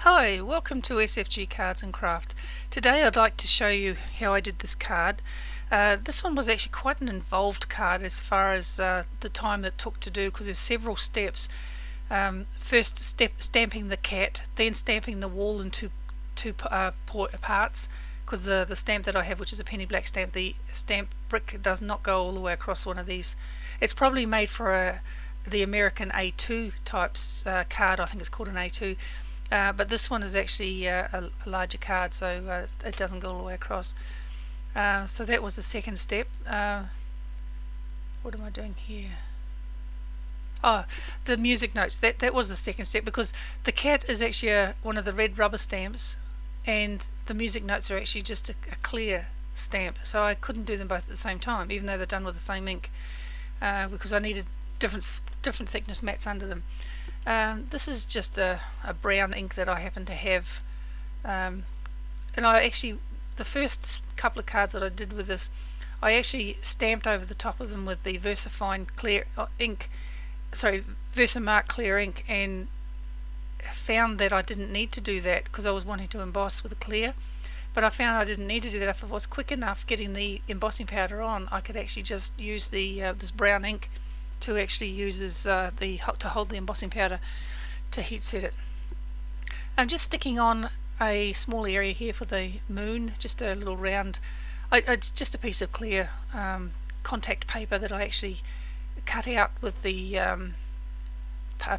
Hi, welcome to SFG Cards and Craft. Today I'd like to show you how I did this card. This one was actually quite an involved card as far as the time that it took to do, because there's several steps. First stamping the cat, then stamping the wall in two parts, because the stamp that I have, which is a penny black stamp, the stamp brick does not go all the way across one of these. It's probably made for the American A2 types card. I think it's called an A2. But this one is actually a larger card, so it doesn't go all the way across. So that was the second step. What am I doing here? Oh, the music notes. That was the second step, because the cat is actually one of the red rubber stamps, and the music notes are actually just a clear stamp. So I couldn't do them both at the same time, even though they're done with the same ink, because I needed different thickness mats under them. This is just a brown ink that I happen to have, and I actually, the first couple of cards that I did with this, I actually stamped over the top of them with the Versamark clear ink, and found that I didn't need to do that because I was wanting to emboss with a clear. But I found I didn't need to do that. If I was quick enough getting the embossing powder on, I could actually just use the this brown ink to actually use as to hold the embossing powder to heat set it. I'm just sticking on a small area here for the moon, just a little round, just a piece of clear contact paper that I actually cut out with the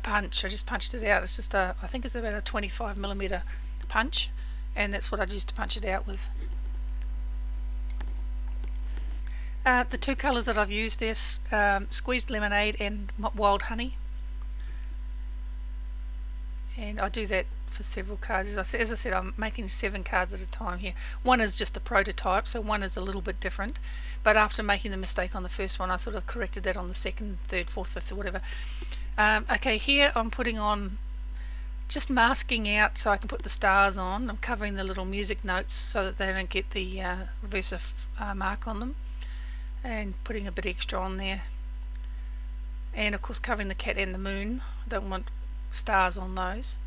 punch. I just punched it out. It's just I think it's about a 25mm punch, and that's what I used to punch it out with. The two colours that I've used is Squeezed Lemonade and Wild Honey, and I do that for several cards. As I said, I'm making 7 cards at a time here. One is just a prototype, so one is a little bit different, but after making the mistake on the first one, I sort of corrected that on the second, third, fourth, fifth, or whatever. Okay, here I'm putting on, just masking out so I can put the stars on. I'm covering the little music notes so that they don't get the Versamark on them, and putting a bit extra on there, and of course covering the cat and the moon. I don't want stars on those.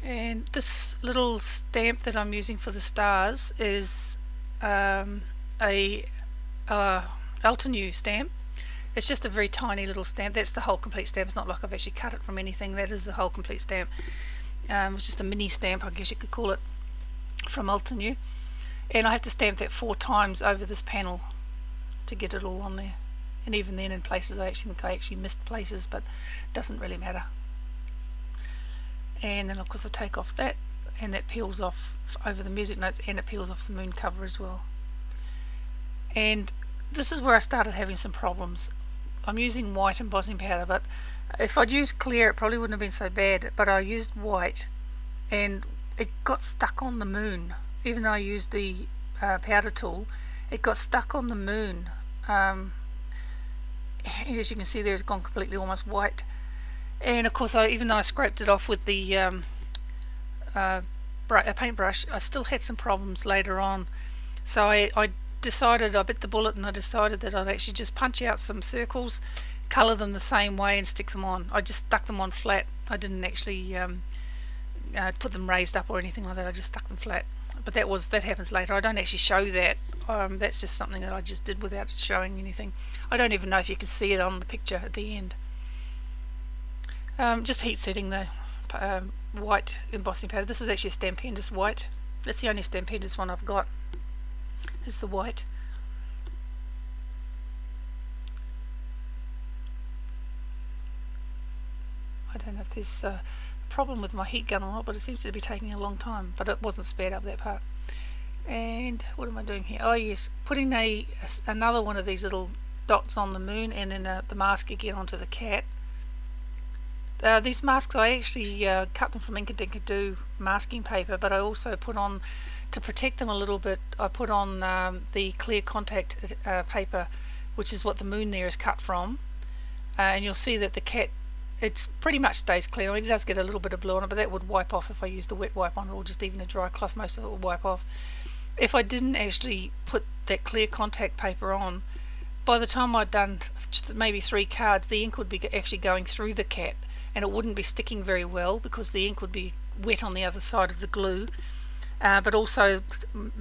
And this little stamp that I'm using for the stars is a Altenew stamp. It's just a very tiny little stamp. That's the whole complete stamp. It's not like I've actually cut it from anything. That is the whole complete stamp. It's just a mini stamp, I guess you could call it, from Altenew. And I have to stamp that 4 times over this panel to get it all on there. And even then, in places I actually think I actually missed places, but it doesn't really matter. And then of course I take off that, and that peels off over the music notes, and it peels off the moon cover as well. And this is where I started having some problems. I'm using white embossing powder, but if I'd used clear it probably wouldn't have been so bad, but I used white and it got stuck on the moon. Even though I used the powder tool, it got stuck on the moon. As you can see there, it's gone completely almost white. And of course, even though I scraped it off with the paintbrush, I still had some problems later on. So I decided, I bit the bullet, and I decided that I'd actually just punch out some circles, colour them the same way, and stick them on. I just stuck them on flat. I didn't actually put them raised up or anything like that. I just stuck them flat. But that happens later. I don't actually show that. That's just something that I just did without showing anything. I don't even know if you can see it on the picture at the end. Just heat setting the white embossing powder. This is actually a Stampendous White. That's the only Stampendous one I've got, is the white. I don't know if there's problem with my heat gun or not, but it seems to be taking a long time, but it wasn't sped up, that part. And what am I doing here? Oh yes, putting another one of these little dots on the moon, and then the mask again onto the cat. These masks, I actually cut them from Ink-a-Dink-a-Doo masking paper, but I also put on, to protect them a little bit, I put on the clear contact paper, which is what the moon there is cut from. And you'll see that the cat, it pretty much stays clear. It does get a little bit of blue on it, but that would wipe off if I used a wet wipe on it, or just even a dry cloth. Most of it would wipe off. If I didn't actually put that clear contact paper on, by the time I'd done maybe 3 cards, the ink would be actually going through the cat, and it wouldn't be sticking very well because the ink would be wet on the other side of the glue. But also,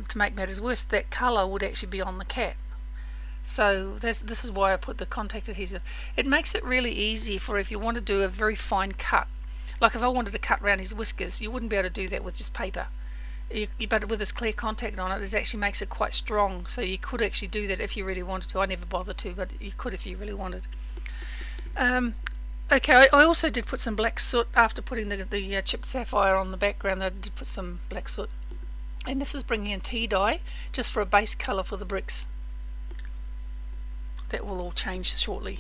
to make matters worse, that colour would actually be on the cat. So this is why I put the contact adhesive. It makes it really easy for if you want to do a very fine cut. Like if I wanted to cut around his whiskers, you wouldn't be able to do that with just paper. But with this clear contact on it, it actually makes it quite strong. So you could actually do that if you really wanted to. I never bothered to, but you could if you really wanted. Okay, I also did put some black soot after putting the chipped sapphire on the background. I did put some black soot. And this is bringing in tea dye just for a base colour for the bricks. That will all change shortly.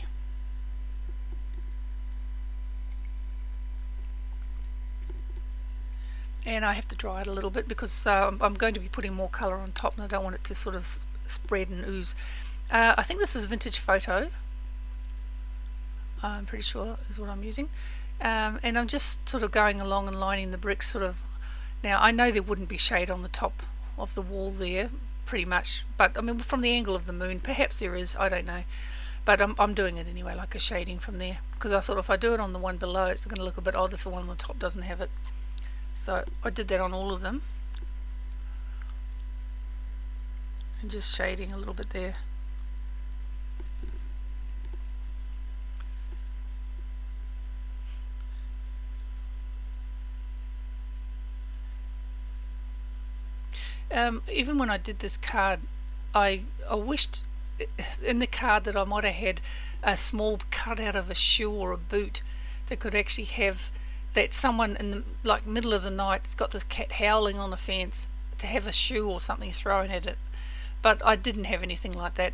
And I have to dry it a little bit because I'm going to be putting more colour on top and I don't want it to sort of spread and ooze. I think this is Vintage Photo. I'm pretty sure is what I'm using. And I'm just sort of going along and lining the bricks sort of. Now I know there wouldn't be shade on the top of the wall there pretty much, but I mean from the angle of the moon perhaps there is, I don't know, but I'm doing it anyway, like a shading from there, because I thought if I do it on the one below it's going to look a bit odd if the one on the top doesn't have it. So I did that on all of them and just shading a little bit there. Even when I did this card, I wished in the card that I might have had a small cutout of a shoe or a boot that could actually have that someone in the middle of the night has got this cat howling on a fence to have a shoe or something thrown at it. But I didn't have anything like that.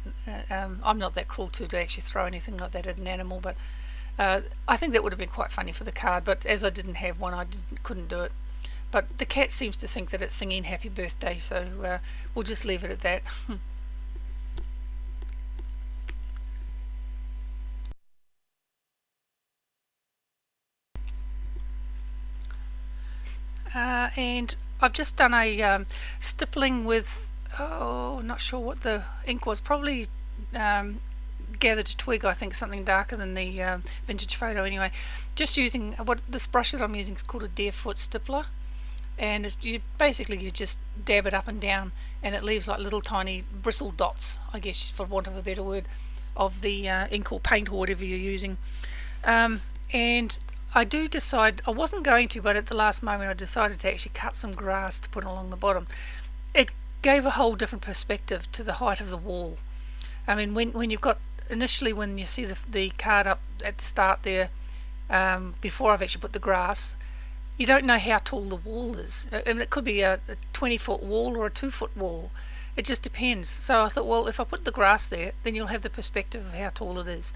I'm not that cruel to actually throw anything like that at an animal, but I think that would have been quite funny for the card, but as I didn't have one, I couldn't do it. But the cat seems to think that it's singing happy birthday, so we'll just leave it at that. And I've just done a stippling with, not sure what the ink was, probably Gathered to Twig, I think, something darker than the Vintage Photo anyway. Just using, this brush that I'm using is called a Deerfoot Stippler. And you just dab it up and down and it leaves like little tiny bristle dots, I guess for want of a better word, of the ink or paint or whatever you're using. And I do decide, I wasn't going to, but at the last moment I decided to actually cut some grass to put along the bottom. It gave a whole different perspective to the height of the wall. I mean, when you've got, initially when you see the card up at the start there, before I've actually put the grass, you don't know how tall the wall is. I mean, it could be a 20-foot wall or a 2-foot wall. It just depends. So I thought, well, if I put the grass there, then you'll have the perspective of how tall it is.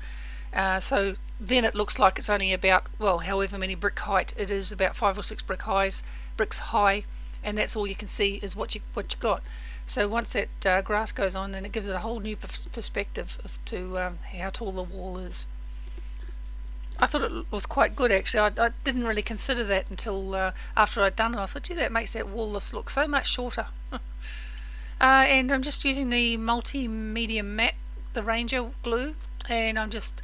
So then it looks like it's only about, well, however many brick height it is, about 5 or 6 bricks high, and that's all you can see is what you got. So once that grass goes on, then it gives it a whole new perspective to how tall the wall is. I thought it was quite good actually. I didn't really consider that until after I'd done it. I thought, gee, that makes that wall look so much shorter. And I'm just using the multimedia matte, the Ranger glue, and I'm just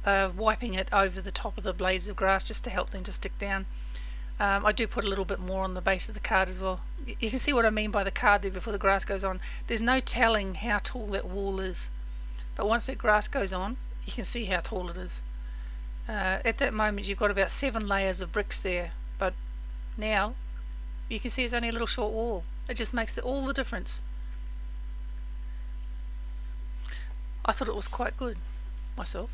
wiping it over the top of the blades of grass just to help them to stick down. I do put a little bit more on the base of the card as well. You can see what I mean by the card there before the grass goes on. There's no telling how tall that wall is, but once that grass goes on, you can see how tall it is. At that moment you've got about 7 layers of bricks there, but now you can see it's only a little short wall. It just makes all the difference. I thought it was quite good myself.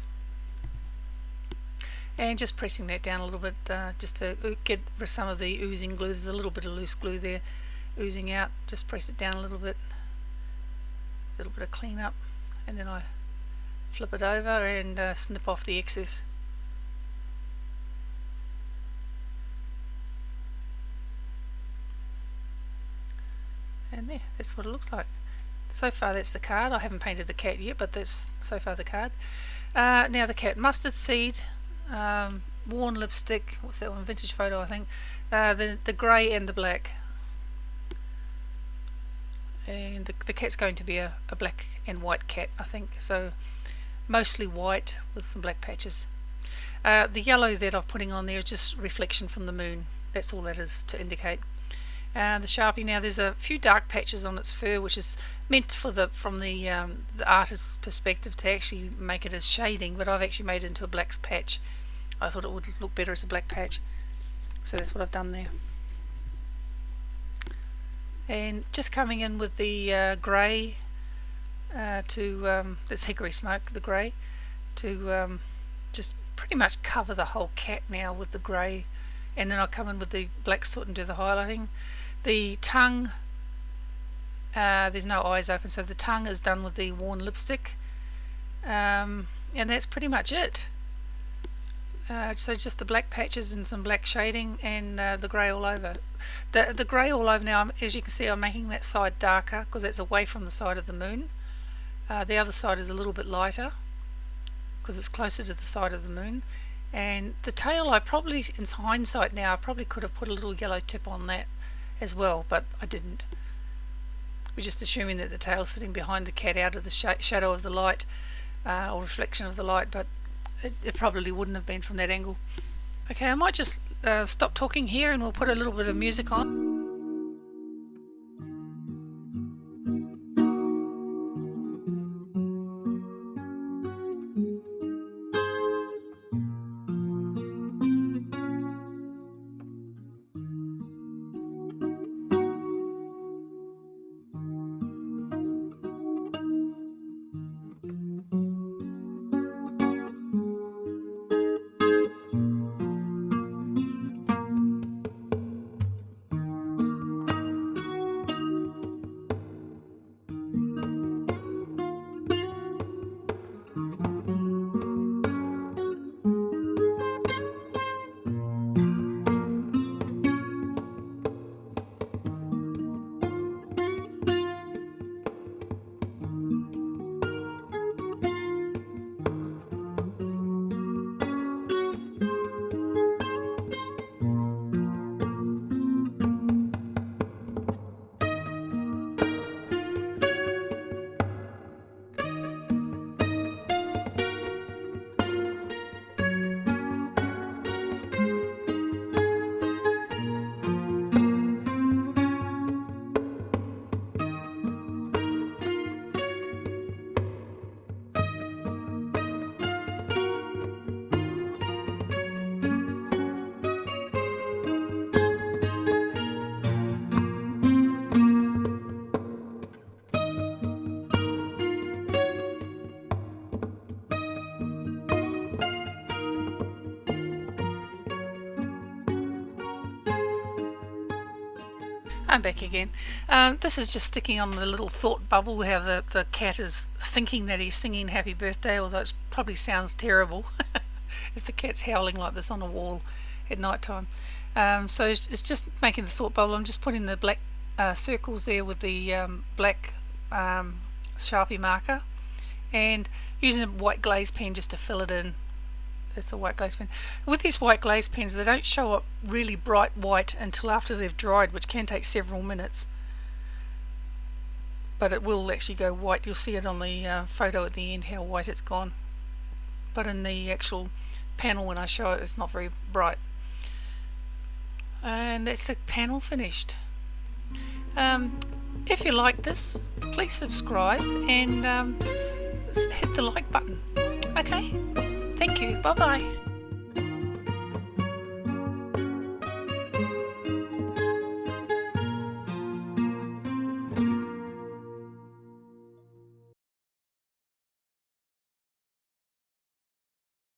And just pressing that down a little bit just to get some of the oozing glue. There's a little bit of loose glue there oozing out. Just press it down a little bit of clean up, and then I flip it over and snip off the excess. And there, that's what it looks like. So far that's the card. I haven't painted the cat yet, but that's so far the card. Now the cat, mustard seed, worn lipstick, what's that one, Vintage Photo I think, the grey and the black. And the cat's going to be a black and white cat I think, so mostly white with some black patches. The yellow that I'm putting on there is just reflection from the moon. That's all that is to indicate. The Sharpie, now there's a few dark patches on its fur, which is meant for from the artist's perspective to actually make it as shading, but I've actually made it into a black patch. I thought it would look better as a black patch, so that's what I've done there. And just coming in with the grey this hickory smoke, the grey, to just pretty much cover the whole cat now with the grey, and then I'll come in with the black soot and do the highlighting. The tongue, there's no eyes open, so the tongue is done with the worn lipstick, and that's pretty much it. So just the black patches and some black shading, and the grey all over. The grey all over now, as you can see, I'm making that side darker because it's away from the side of the moon. The other side is a little bit lighter because it's closer to the side of the moon. And the tail, I probably, in hindsight now, I probably could have put a little yellow tip on that as well, but I didn't. We're just assuming that the tail's sitting behind the cat out of the shadow of the light, or reflection of the light, but it probably wouldn't have been from that angle. Okay, I might just stop talking here and we'll put a little bit of music on. I'm back again. This is just sticking on the little thought bubble, how the cat is thinking that he's singing happy birthday, although it probably sounds terrible if the cat's howling like this on a wall at night time. So it's just making the thought bubble. I'm just putting the black circles there with the black Sharpie marker and using a white glaze pen just to fill it in. It's a white glaze pen. With these white glaze pens, they don't show up really bright white until after they've dried, which can take several minutes. But it will actually go white. You'll see it on the photo at the end how white it's gone. But in the actual panel when I show it, it's not very bright. And that's the panel finished. If you like this, please subscribe and hit the like button. Okay? Thank you. Bye bye.